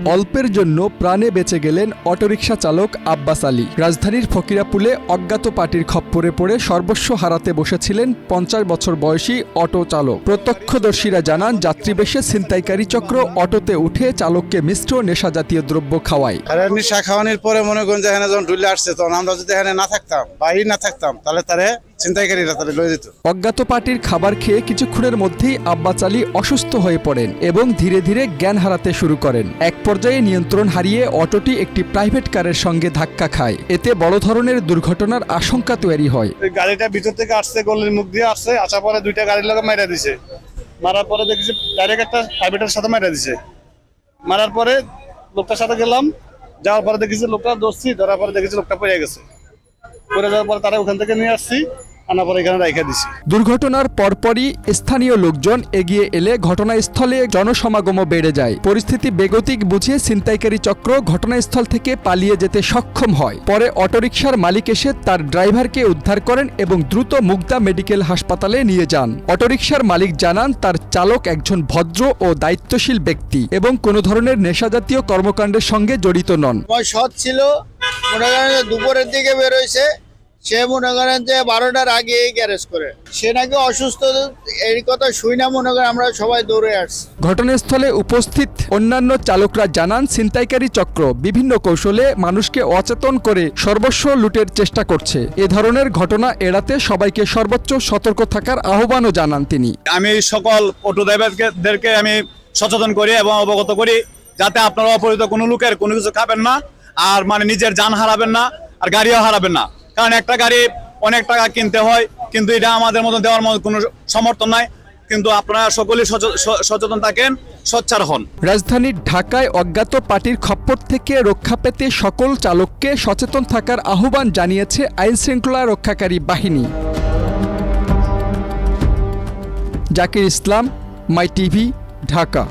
অল্পের জন্য প্রাণে বেঁচে গেলেন অটোরিকশা চালক আব্বাস আলী। রাজধানীর ফকিরাপুলে অজ্ঞাত পার্টির খপ্পরে পড়ে সর্বস্ব হারাতে বসেছিলেন ৫০ বছর বয়সী অটো চালক। প্রত্যক্ষদর্শীরা জানান, যাত্রীবেশে ছিনতাইকারী চক্র অটোতে উঠে চালককে মিশ্র নেশাজাতীয় দ্রব্য খাওয়ায়। নেশা খাওয়ানোর পরে মনে করেন যে এখানে যখন ঢুলে আসছে, তখন আমরা যদি এখানে না থাকতাম, বাহির না থাকতাম, তাহলে তারে ছিনতাইকারীরা তারে লয়ে দিত। অজ্ঞাত পার্টির খাবার খেয়ে কিছুক্ষণের মধ্যেই আব্বাস আলী অসুস্থ হয়ে পড়েন এবং ধীরে ধীরে জ্ঞান হারাতে শুরু করেন। এক পর্যায়ে নিয়ন্ত্রণ হারিয়ে অটোটি একটি প্রাইভেট কারের সঙ্গে ধাক্কা খায়। এতে বড় ধরনের দুর্ঘটনার আশঙ্কা তৈরি হয়। গাড়িটা ভিতর থেকে আসছে, গলির মুখ দিয়ে আসছে, আসার পরে দুইটা গাড়ির লোক মাইরা দিছে। মারার পরে দেখেছি ডাইরেক্ট একটা প্রাইভেটের সাথে মাইরা দিছে। মারার পরে লোকটার সাথে গেলাম, যাওয়ার পরে দেখেছি লোকটা ধরছি, ধরার পরে দেখেছি লোকটা পড়ে গেছে। পড়ে যাওয়ার পরে তারা ওখান থেকে নিয়ে আসছি, আনার পরে এখানে রাইখা দিছি। দুর্ঘটনার পরপরই স্থানীয় লোকজন এগিয়ে এলে ঘটনাস্থলে জনসমাগমও বেড়ে যায়। পরিস্থিতি বেগতিক বুঝে ছিনতাইকারী চক্র ঘটনাস্থল থেকে পালিয়ে যেতে সক্ষম হয়। পরে অটোরিকশার মালিক এসে তার ড্রাইভারকে উদ্ধার করেন এবং দ্রুত মুগদা মেডিকেল হাসপাতালে নিয়ে যান। অটোরিকশার মালিক জানান, তার চালক একজন ভদ্র ও দায়িত্বশীল ব্যক্তি এবং কোনো ধরনের নেশাজাতীয় কর্মকাণ্ডের সঙ্গে জড়িত নন। সৎ ছিল, মনে করেন দুপুরের দিকে বেরোইছে, সে মনে করেন যে 12টার আগে গ্যারেজ করে, সে নাকি অসুস্থ। এই কথা শুই না, মনে করেন আমরা সবাই দৌড়ে আসছি। ঘটনাস্থলে উপস্থিত অন্যান্য চালকরা জানান, ছিনতাইকারী চক্র বিভিন্ন কৌশলে মানুষকে অচেতন করে সর্বস্ব লুটের চেষ্টা করছে। এ ধরনের ঘটনা এড়াতে সবাইকে সর্বোচ্চ সতর্ক থাকার আহ্বানও জানান তিনি। আমি সকল অটো ড্রাইভারদেরকে আমি সচেতন করি এবং অবগত করি, যাতে আপনারা অপরিচিত কোনো লোকের কোনো কিছু খাবেন না, আর নিজের যান হারাবেন না, আর গাড়িও হারাবেন না। কারণ একটা গাড়ি অনেক টাকা কিনতে হয়, কিন্তু এটা আমাদের মতো দেওয়ার মতো কোনো সমর্থন নাই। কিন্তু আপনারা সকলেই সচেতন থাকেন, সোচ্চার হন। রাজধানীর ঢাকায় অজ্ঞাত পার্টির খপ্পর থেকে রক্ষা পেতে সকল চালককে সচেতন থাকার আহ্বান জানিয়েছে আইনশৃঙ্খলা রক্ষাকারী বাহিনী। জাকির ইসলাম, মাই টিভি, ঢাকা।